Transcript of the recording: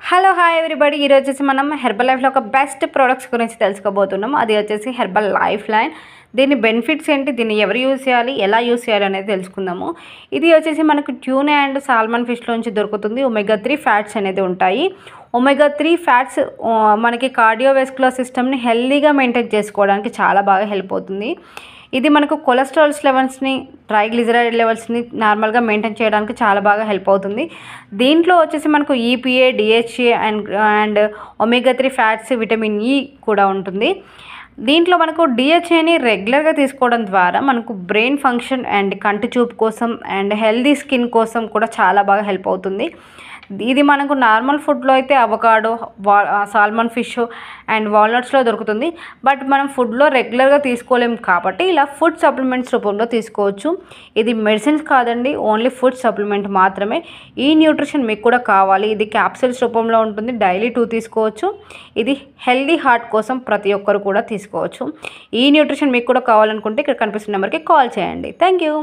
Hello hi everybody ఈరోజు వచ్చేసి మనం హెర్బల్ లైఫ్లో ఒక బెస్ట్ ప్రోడక్ట్స్ గురించి తెలుసుకోబోతున్నాం. అది వచ్చేసి హెర్బల్ లైఫ్ లైన్. దీని బెనిఫిట్స్ ఏంటి, దీన్ని ఎవరు యూజ్ చేయాలి, ఎలా యూజ్ చేయాలి అనేది తెలుసుకుందాము. ఇది వచ్చేసి మనకు ట్యూనా అండ్ సాల్మన్ ఫిష్లోంచి దొరుకుతుంది. ఒమేగా 3 ఫ్యాట్స్ అనేది ఉంటాయి. ఒమేగా 3 ఫ్యాట్స్ మనకి కార్డియోవాస్కులర్ సిస్టమ్ని హెల్తీగా మెయింటైన్ చేసుకోవడానికి చాలా బాగా హెల్ప్ అవుతుంది. ఇది మనకు కొలెస్ట్రాల్స్ లెవెల్స్ని, ట్రైగ్లిజరైడ్ లెవెల్స్ని నార్మల్గా మెయింటైన్ చేయడానికి చాలా బాగా హెల్ప్ అవుతుంది. దీంట్లో వచ్చేసి మనకు EPA, DHA and omega 3 fats, vitamin E కూడా ఉంటుంది. దీంట్లో మనకు డిహెచ్ఏని రెగ్యులర్గా తీసుకోవడం ద్వారా మనకు బ్రెయిన్ ఫంక్షన్ అండ్ కంటి చూపు కోసం అండ్ హెల్దీ స్కిన్ కోసం కూడా చాలా బాగా హెల్ప్ అవుతుంది. ఇది మనకు నార్మల్ ఫుడ్లో అయితే అవకాడో, సాల్మన్ ఫిష్ అండ్ వాల్నట్స్లో దొరుకుతుంది. బట్ మనం ఫుడ్లో రెగ్యులర్గా తీసుకోలేము కాబట్టి ఇలా ఫుడ్ సప్లిమెంట్స్ రూపంలో తీసుకోవచ్చు. ఇది మెడిసిన్స్ కాదండి, ఓన్లీ ఫుడ్ సప్లిమెంట్ మాత్రమే. ఈ న్యూట్రిషన్ మీకు కూడా కావాలి, ఇది క్యాప్సూల్స్ రూపంలో ఉంటుంది. డైలీ 2 తీసుకోవచ్చు. ఇది హెల్దీ హార్ట్ కోసం ప్రతి ఒక్కరు కూడా తీసుకోవచ్చు. ఈ న్యూట్రిషన్ మీకు కూడా కావాలనుకుంటే ఇక్కడ కనిపిస్తున్న నెంబర్కి కాల్ చేయండి. Thank you.